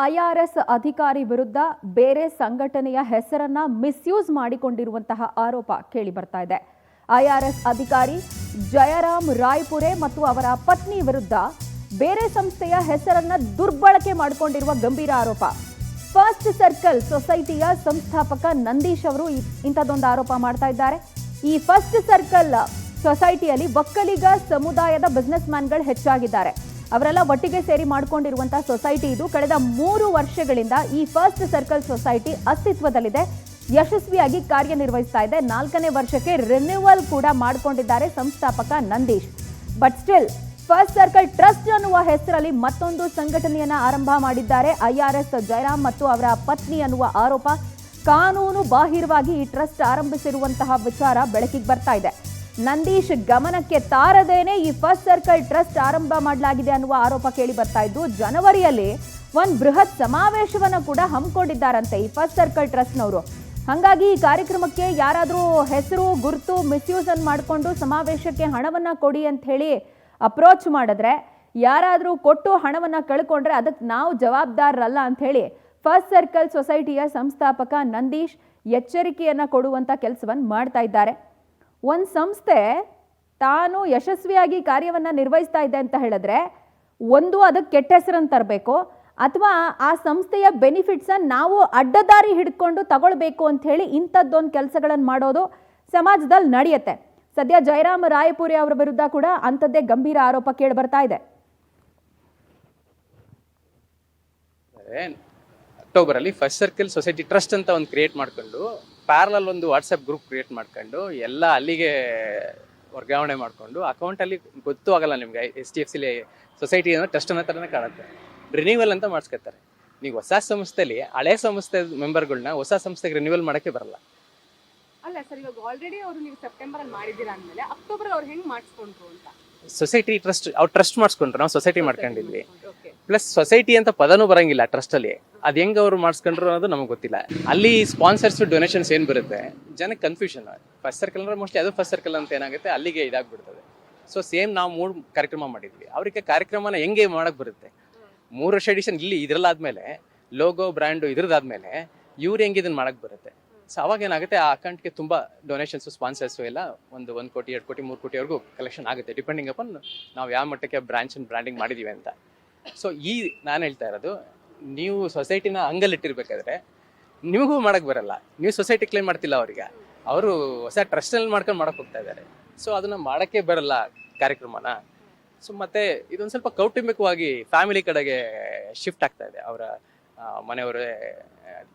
IRS ಅಧಿಕಾರಿ ವಿರುದ್ಧ ಬೇರೆ ಸಂಘಟನೆಯ ಹೆಸರನ್ನ ಮಿಸ್ಯೂಸ್ ಮಾಡಿಕೊಂಡಿರುವಂತಹ ಆರೋಪ ಕೇಳಿ ಬರ್ತಾ ಇದೆ. IRS ಅಧಿಕಾರಿ ಜಯರಾಮ್ ರಾಯ್ಪುರೆ ಮತ್ತು ಅವರ ಪತ್ನಿ ವಿರುದ್ಧ ಬೇರೆ ಸಂಸ್ಥೆಯ ಹೆಸರನ್ನ ದುರ್ಬಳಕೆ ಮಾಡಿಕೊಂಡಿರುವ ಗಂಭೀರ ಆರೋಪ. ಫಸ್ಟ್ ಸರ್ಕಲ್ ಸೊಸೈಟಿಯ ಸಂಸ್ಥಾಪಕ ನಂದೀಶ್ ಅವರು ಇಂಥದ್ದೊಂದು ಆರೋಪ ಮಾಡ್ತಾ ಇದ್ದಾರೆ. ಈ ಫಸ್ಟ್ ಸರ್ಕಲ್ ಸೊಸೈಟಿಯಲ್ಲಿ ಒಕ್ಕಲಿಗ ಸಮುದಾಯದ ಬಿಸ್ನೆಸ್ ಮ್ಯಾನ್ಗಳು ಹೆಚ್ಚಾಗಿದ್ದಾರೆ. ಅವರೆಲ್ಲ ಒಟ್ಟಿಗೆ ಸೇರಿ ಮಾಡಿಕೊಂಡಿರುವಂತಹ ಸೊಸೈಟಿ ಇದು. ಕಳೆದ 3 ವರ್ಷಗಳಿಂದ ಈ ಫಸ್ಟ್ ಸರ್ಕಲ್ ಸೊಸೈಟಿ ಅಸ್ತಿತ್ವದಲ್ಲಿದೆ, ಯಶಸ್ವಿಯಾಗಿ ಕಾರ್ಯನಿರ್ವಹಿಸ್ತಾ ಇದೆ. 4ನೇ ವರ್ಷಕ್ಕೆ ರಿನ್ಯೂವಲ್ ಕೂಡ ಮಾಡಿಕೊಂಡಿದ್ದಾರೆ ಸಂಸ್ಥಾಪಕ Nandish. But still first circle trust ಅನ್ನುವ ಹೆಸರಲ್ಲಿ ಮತ್ತೊಂದು ಸಂಘಟನೆಯನ್ನ ಆರಂಭ ಮಾಡಿದ್ದಾರೆ IRS ಜಯರಾಮ್ ಮತ್ತು ಅವರ ಪತ್ನಿ ಅನ್ನುವ ಆರೋಪ. ಕಾನೂನು ಬಾಹಿರವಾಗಿ ಈ ಟ್ರಸ್ಟ್ ಆರಂಭಿಸಿರುವಂತಹ ವಿಚಾರ ಬೆಳಕಿಗೆ ಬರ್ತಾ ಇದೆ. ನಂದೀಶ್ ಗಮನಕ್ಕೆ ತಾರದೇನೆ ಈ ಫಸ್ಟ್ ಸರ್ಕಲ್ ಟ್ರಸ್ಟ್ ಆರಂಭ ಮಾಡಲಾಗಿದೆ ಅನ್ನುವ ಆರೋಪ ಕೇಳಿ ಬರ್ತಾ ಇದ್ದು, ಜನವರಿಯಲ್ಲಿ ಒಂದು ಬೃಹತ್ ಸಮಾವೇಶವನ್ನ ಕೂಡ ಹಮ್ಮಿಕೊಂಡಿದ್ದಾರಂತೆ ಈ ಫಸ್ಟ್ ಸರ್ಕಲ್ ಟ್ರಸ್ಟ್ನವರು. ಹಾಗಾಗಿ ಈ ಕಾರ್ಯಕ್ರಮಕ್ಕೆ ಯಾರಾದರೂ ಹೆಸರು ಗುರುತು ಮಿಸ್ಯೂಸ್ ಅನ್ನು ಮಾಡಿಕೊಂಡು ಸಮಾವೇಶಕ್ಕೆ ಹಣವನ್ನ ಕೊಡಿ ಅಂತ ಹೇಳಿ ಅಪ್ರೋಚ್ ಮಾಡಿದ್ರೆ, ಯಾರಾದರೂ ಕೊಟ್ಟು ಹಣವನ್ನ ಕಳ್ಕೊಂಡ್ರೆ ಅದಕ್ಕೆ ನಾವು ಜವಾಬ್ದಾರರಲ್ಲ ಅಂತ ಹೇಳಿ ಫಸ್ಟ್ ಸರ್ಕಲ್ ಸೊಸೈಟಿಯ ಸಂಸ್ಥಾಪಕ ನಂದೀಶ್ ಎಚ್ಚರಿಕೆಯನ್ನ ಕೊಡುವಂತ ಕೆಲಸವನ್ನು ಮಾಡ್ತಾ ಇದ್ದಾರೆ. ಒಂದು ಸಂಸ್ಥೆ ತಾನು ಯಶಸ್ವಿಯಾಗಿ ಕಾರ್ಯವನ್ನು ನಿರ್ವಹಿಸ್ತಾ ಇದೆ ಅಂತ ಹೇಳಿದ್ರೆ ಒಂದು ಅದಕ್ಕೆ ಕೆಟ್ಟ ಹೆಸರನ್ನು ತರಬೇಕು, ಅಥವಾ ಆ ಸಂಸ್ಥೆಯ ಬೆನಿಫಿಟ್ಸನ್ನು ನಾವು ಅಡ್ಡದಾರಿ ಹಿಡ್ಕೊಂಡು ತಗೊಳ್ಬೇಕು ಅಂತ ಹೇಳಿ ಇಂಥದ್ದೊಂದು ಕೆಲಸಗಳನ್ನು ಮಾಡೋದು ಸಮಾಜದಲ್ಲಿ ನಡೆಯುತ್ತೆ. ಸದ್ಯ ಜಯರಾಮ್ ರಾಯಪುರಿ ಅವರ ವಿರುದ್ಧ ಕೂಡ ಅಂಥದ್ದೇ ಗಂಭೀರ ಆರೋಪ ಕೇಳಿ ಬರ್ತಾ ಇದೆ. ಅಕ್ಟೋಬರ್ ಅಲ್ಲಿ ಫಸ್ಟ್ ಸರ್ಕಲ್ ಸೊಸೈಟಿ ಟ್ರಸ್ಟ್ ಅಂತ ಒಂದು ಕ್ರಿಯೇಟ್ ಮಾಡ್ಕೊಂಡು ಪ್ಯಾರಲಲ್ ಒಂದು ವಾಟ್ಸಪ್ ಗ್ರೂಪ್ ಕ್ರಿಯೇಟ್ ಮಾಡ್ಕೊಂಡು ಎಲ್ಲ ಅಲ್ಲಿಗೆ ವರ್ಗಾವಣೆ ಮಾಡ್ಕೊಂಡು ಅಕೌಂಟಲ್ಲಿ ಗೊತ್ತೂ ಆಗಲ್ಲ ನಿಮ್ಗೆ HDFC ಸೊಸೈಟಿ ಅನ್ನೋ ಟ್ರಸ್ಟ್ ಅನ್ನೋ ಥರನೇ ಕಾಣುತ್ತೆ. ರಿನ್ಯೂವಲ್ ಅಂತ ಮಾಡಿಸ್ಕೊತಾರೆ. ನೀವು ಹೊಸ ಸಂಸ್ಥೆಯಲ್ಲಿ ಹಳೆ ಸಂಸ್ಥೆ ಮೆಂಬರ್ಗಳನ್ನ ಹೊಸ ಸಂಸ್ಥೆಗೆ ರಿನ್ಯೂವಲ್ ಮಾಡೋಕ್ಕೆ ಬರಲ್ಲ. ಅಲ್ಲ ಸರ್, ಇವಾಗ ಆಲ್ರೆಡಿ ಅವರು ನೀವು ಸೆಪ್ಟೆಂಬರ್ ಅಲ್ಲಿ ಮಾಡಿದ್ದೀರಾ ಅಂದಮೇಲೆ ಅಕ್ಟೋಬರ್ ಅವ್ರು ಹೆಂಗ್ ಮಾಡಿಸ್ಕೊಂಡ್ರು ಅಂತ ಸೊಸೈಟಿ ಟ್ರಸ್ಟ್ ಅವ್ರು ಟ್ರಸ್ಟ್ ಮಾಡಿಸ್ಕೊಂಡ್ರು, ನಾವು ಸೊಸೈಟಿ ಮಾಡ್ಕೊಂಡಿದ್ವಿ. ಪ್ಲಸ್ ಸೊಸೈಟಿ ಅಂತ ಪದನೂ ಬರಂಗಿಲ್ಲ ಟ್ರಸ್ಟ್ ಅಲ್ಲಿ. ಅದ್ ಹೆಂಗ್ ಅವ್ರು ಮಾಡಿಸ್ಕೊಂಡ್ರು ಅನ್ನೋದು ನಮಗೆ ಗೊತ್ತಿಲ್ಲ. ಅಲ್ಲಿ ಸ್ಪಾನ್ಸರ್ಸ್ ಡೊನೇಷನ್ಸ್ ಏನ್ ಬರುತ್ತೆ ಜನಕ್ಕೆ ಕನ್ಫ್ಯೂಷನ್. ಫಸ್ಟ್ ಸರ್ಕಲ್ ಅಂದ್ರೆ ಮೋಸ್ಟ್ಲಿ ಅದು ಫಸ್ಟ್ ಸರ್ಕಲ್ ಅಂತ ಏನಾಗುತ್ತೆ ಅಲ್ಲಿಗೆ ಇದಾಗ್ಬಿಡ್ತದೆ. ಸೊ ಸೇಮ್ ನಾವು 3 ಕಾರ್ಯಕ್ರಮ ಮಾಡಿದ್ವಿ. ಅವ್ರಿಗೆ ಕಾರ್ಯಕ್ರಮನ ಹೆಂಗೆ ಮಾಡಕ್ ಬರುತ್ತೆ? 3 ವರ್ಷ ಎಡಿಷನ್ ಇಲ್ಲಿ ಇದ್ರಲ್ಲಾದ್ಮೇಲೆ ಲೋಗೋ ಬ್ರ್ಯಾಂಡು ಇದ್ರದ್ದಾದ್ಮೇಲೆ ಇವ್ರು ಹೆಂಗೆ ಇದನ್ನ ಮಾಡಕ್ ಬರುತ್ತೆ? ಸೊ ಅವಾಗ ಏನಾಗುತ್ತೆ, ಆ ಅಕೌಂಟ್ಗೆ ತುಂಬ ಡೊನೇಷನ್ಸು ಸ್ಪಾನ್ಸರ್ಸು ಎಲ್ಲ 1 ಕೋಟಿ 2 ಕೋಟಿ 3 ಕೋಟಿವರೆಗೂ ಕಲೆಕ್ಷನ್ ಆಗುತ್ತೆ, ಡಿಪೆಂಡಿಂಗ್ ಅಪಾನ್ ನಾವು ಯಾವ ಮಟ್ಟಕ್ಕೆ ಬ್ರ್ಯಾಂಡಿಂಗ್ ಮಾಡಿದ್ದೀವಿ ಅಂತ. ಸೊ ನಾನು ಹೇಳ್ತಾ ಇರೋದು, ನೀವು ಸೊಸೈಟಿನ ಹಂಗಲ್ಲಿಟ್ಟಿರ್ಬೇಕಾದ್ರೆ ನಿಮಗೂ ಮಾಡಕ್ಕೆ ಬರಲ್ಲ. ನೀವು ಸೊಸೈಟಿ ಕ್ಲೈಮ್ ಮಾಡ್ತಿಲ್ಲ ಅವರಿಗೆ, ಅವರು ಹೊಸ ಟ್ರಸ್ಟಲ್ಲಿ ಮಾಡ್ಕೊಂಡು ಮಾಡಕ್ಕೆ ಹೋಗ್ತಾ ಇದ್ದಾರೆ. ಸೊ ಅದನ್ನು ಮಾಡೋಕ್ಕೆ ಬರಲ್ಲ ಕಾರ್ಯಕ್ರಮನ. ಸೊ ಮತ್ತೆ ಇದೊಂದು ಸ್ವಲ್ಪ ಕೌಟುಂಬಿಕವಾಗಿ ಫ್ಯಾಮಿಲಿ ಕಡೆಗೆ ಶಿಫ್ಟ್ ಆಗ್ತಾ ಇದೆ. ಅವರ ಮನೆಯವರೇ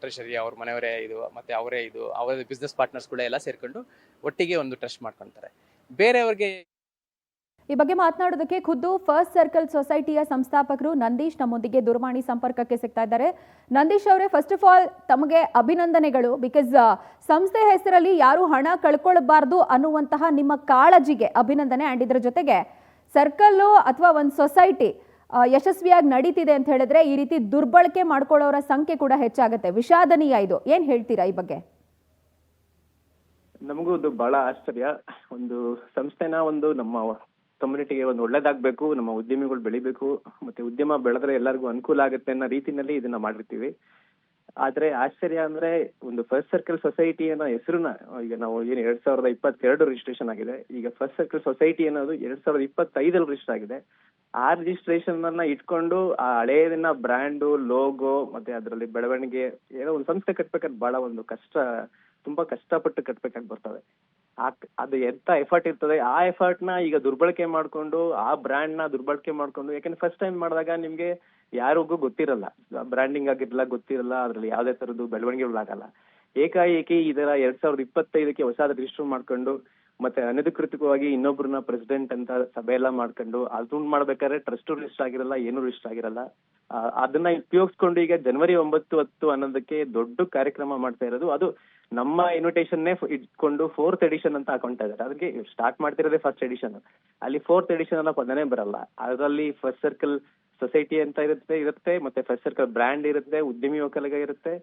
ಟ್ರೆಷರಿ, ಅವ್ರ ಮನೆಯವರೇ ಇದು, ಮತ್ತೆ ಅವರೇ ಇದು, ಅವರ ಬಿಸ್ನೆಸ್ ಪಾರ್ಟ್ನರ್ಸ್ ಕೂಡ ಎಲ್ಲ ಸೇರ್ಕೊಂಡು ಒಟ್ಟಿಗೆ ಒಂದು ಟ್ರಸ್ಟ್ ಮಾಡ್ಕೊಳ್ತಾರೆ. ಬೇರೆಯವ್ರಿಗೆ ಈ ಬಗ್ಗೆ ಮಾತನಾಡೋದಕ್ಕೆ ಖುದ್ದು ಫಸ್ಟ್ ಸರ್ಕಲ್ ಸೊಸೈಟಿಯ ಸಂಸ್ಥಾಪಕರು ನಂದೀಶ್ ನಮ್ಮೊಂದಿಗೆ ದೂರವಾಣಿ ಸಂಪರ್ಕಕ್ಕೆ ಸಿಗ್ತಾ ಇದ್ದಾರೆ. ನಂದೀಶ್ ಅವರೇ, ಫಸ್ಟ್ ಆಫ್ ಆಲ್ ತಮಗೆ ಅಭಿನಂದನೆಗಳು. ಬಿಕಾಸ್ ಸಂಸ್ಥೆ ಹೆಸರಲ್ಲಿ ಯಾರು ಹಣ ಕಳ್ಕೊಳ್ಬಾರ್ದು ಅನ್ನುವಂತಹ ನಿಮ್ಮ ಕಾಳಜಿಗೆ ಅಭಿನಂದನೆ. ಆ್ಯಂಡ್ ಇದರ ಜೊತೆಗೆ ಸರ್ಕಲ್ಲು ಅಥವಾ ಒಂದು ಸೊಸೈಟಿ ಯಶಸ್ವಿಯಾಗಿ ನಡೀತಿದೆ ಅಂತ ಹೇಳಿದ್ರೆ ಈ ರೀತಿ ದುರ್ಬಳಕೆ ಮಾಡ್ಕೊಳ್ಳೋರ ಸಂಖ್ಯೆ ಕೂಡ ಹೆಚ್ಚಾಗುತ್ತೆ. ವಿಷಾದನೀಯ ಇದು. ಏನ್ ಹೇಳ್ತೀರಾ ಈ ಬಗ್ಗೆ? ನಮಗೂ ಇದು ಬಹಳ ಆಶ್ಚರ್ಯ. ಒಂದು ಸಂಸ್ಥೆನ ಒಂದು ನಮ್ಮ ಕಮ್ಯುನಿಟಿಗೆ ಒಂದು ಒಳ್ಳೇದಾಗ್ಬೇಕು, ನಮ್ಮ ಉದ್ಯಮಿಗಳು ಬೆಳಿಬೇಕು, ಮತ್ತೆ ಉದ್ಯಮ ಬೆಳೆದ್ರೆ ಎಲ್ಲರಿಗೂ ಅನುಕೂಲ ಆಗುತ್ತೆ ಅನ್ನೋ ರೀತಿನಲ್ಲಿ ಇದನ್ನ ಮಾಡಿರ್ತೀವಿ. ಆದ್ರೆ ಆಶ್ಚರ್ಯ ಅಂದ್ರೆ ಒಂದು ಫಸ್ಟ್ ಸರ್ಕಲ್ ಸೊಸೈಟಿ ಅನ್ನೋ ಹೆಸರನ್ನ ಈಗ ನಾವು ಏನು 2022 ರಿಜಿಸ್ಟ್ರೇಷನ್ ಆಗಿದೆ. ಈಗ ಫಸ್ಟ್ ಸರ್ಕಲ್ ಸೊಸೈಟಿ ಅನ್ನೋದು 2025 ರಿಜಿಸ್ಟರ್ ಆಗಿದೆ. ಆ ರಿಜಿಸ್ಟ್ರೇಷನ್ ಅನ್ನ ಇಟ್ಕೊಂಡು ಆ ಹಳೇದನ್ನ ಬ್ರ್ಯಾಂಡು, ಲೋಗೋ ಮತ್ತೆ ಅದರಲ್ಲಿ ಬೆಳವಣಿಗೆ, ಏನೋ ಒಂದು ಸಂಸ್ಥೆ ಕಟ್ಬೇಕಾದ್ರೆ ಬಹಳ ಒಂದು ತುಂಬಾ ಕಷ್ಟಪಟ್ಟು ಕಟ್ಬೇಕಾಗಿ ಬರ್ತದೆ. ಅದು ಎಂತ ಎಫರ್ಟ್ ಇರ್ತದೆ, ಆ ಎಫರ್ಟ್ ನ ಈಗ ದುರ್ಬಳಕೆ ಮಾಡ್ಕೊಂಡು, ಆ ಬ್ರ್ಯಾಂಡ್ ನ ದುರ್ಬಳಕೆ ಮಾಡ್ಕೊಂಡು, ಯಾಕಂದ್ರೆ ಫಸ್ಟ್ ಟೈಮ್ ಮಾಡಿದಾಗ ನಿಮ್ಗೆ ಯಾರಿಗೂ ಗೊತ್ತಿರಲ್ಲ, ಬ್ರ್ಯಾಂಡಿಂಗ್ ಆಗಿರ್ಲ ಗೊತ್ತಿರಲ್ಲ, ಅದ್ರಲ್ಲಿ ಯಾವ್ದೇ ತರದ್ದು ಬೆಳವಣಿಗೆಗಳಾಗಲ್ಲ. ಏಕಾಏಕಿ ಇದರ 2025ಕ್ಕೆ ಹೊಸ ರಿಜಿಸ್ಟರ್ ಮಾಡ್ಕೊಂಡು ಮತ್ತೆ ಅನಧಿಕೃತವಾಗಿ ಇನ್ನೊಬ್ರನ್ನ ಪ್ರೆಸಿಡೆಂಟ್ ಅಂತ ಸಭೆ ಎಲ್ಲ ಮಾಡ್ಕೊಂಡು ಅದನ್ನ ಮಾಡ್ಬೇಕಾದ್ರೆ ಟ್ರಸ್ಟ್ ರಿಜಿಸ್ಟರ್ ಆಗಿರಲ್ಲ, ಏನು ರಿಜಿಸ್ಟರ್ ಆಗಿರಲ್ಲ. ಅದನ್ನ ಉಪಯೋಗಿಸ್ಕೊಂಡು ಈಗ ಜನವರಿ 9, 10 ಅನ್ನೋದಕ್ಕೆ ದೊಡ್ಡ ಕಾರ್ಯಕ್ರಮ ಮಾಡ್ತಾ ಇರೋದು. ಅದು ನಮ್ಮ ಇನ್ವಿಟೇಷನ್ನೇ ಇಟ್ಕೊಂಡು 4th ಎಡಿಷನ್ ಅಂತ ಹಾಕೊಂತಾ ಇದ್ದಾರೆ. ಅದಕ್ಕೆ ಸ್ಟಾರ್ಟ್ ಮಾಡ್ತಿರೋದೇ ಫಸ್ಟ್ ಎಡಿಷನ್. ಅಲ್ಲಿ 4th ಎಡಿಷನ್ ಅನ್ನೋ ಪದನೇ ಬರಲ್ಲ. ಅದರಲ್ಲಿ ಫಸ್ಟ್ ಸರ್ಕಲ್ ಸೊಸೈಟಿ ಅಂತ ಇರುತ್ತೆ, ಮತ್ತೆ ಫಸ್ಟ್ ಸರ್ಕಲ್ ಬ್ರ್ಯಾಂಡ್ ಇರುತ್ತೆ, ಉದ್ಯಮಿ ಒಕ್ಕಲಿಗ ಇರುತ್ತೆ.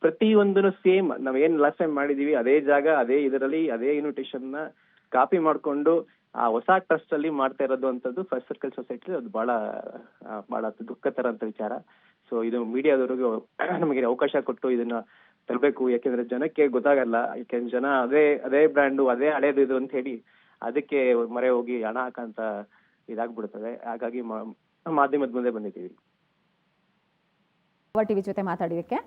ಪ್ರತಿಯೊಂದನ್ನು ಸೇಮ್ ನಾವೇನ್ ಲಾಸ್ಟ್ ಟೈಮ್ ಮಾಡಿದೀವಿ ಅದೇ ಜಾಗ, ಅದೇ ಇದರಲ್ಲಿ ಅದೇ ಇನ್ವಿಟೇಷನ್ ನ ಕಾಪಿ ಮಾಡ್ಕೊಂಡು ಆ ಹೊಸ ಟ್ರಸ್ಟ್ ಅಲ್ಲಿ ಮಾಡ್ತಾ ಇರೋದು ಅಂತದ್ದು ಫಸ್ಟ್ ಸರ್ಕಲ್ ಸೊಸೈಟಿ. ಅದು ಬಹಳ ದುಃಖತರ ಅಂತ ವಿಚಾರ. ಸೊ ಸೊ ಇದು ಮೀಡಿಯಾದವ್ರಿಗೂ ನಮಗೆ ಅವಕಾಶ ಕೊಟ್ಟು ಇದನ್ನ ತರಬೇಕು, ಯಾಕೆಂದ್ರೆ ಜನಕ್ಕೆ ಗೊತ್ತಾಗಲ್ಲ. ಯಾಕೆಂದ್ರೆ ಜನ ಅದೇ ಬ್ರ್ಯಾಂಡು ಅದೇ ಹಳೇದು ಇದು ಅಂತ ಹೇಳಿ ಅದಕ್ಕೆ ಮೊರೆ ಹೋಗಿ ಹಣ ಹಾಕಂತ ಇದಾಗ್ಬಿಡ್ತದೆ. ಹಾಗಾಗಿ ಮಾಧ್ಯಮದ ಮುಂದೆ ಬಂದಿದ್ದೀವಿ. ಟಿವಿ ಜೊತೆ ಮಾತಾಡಿದಕ್ಕೆ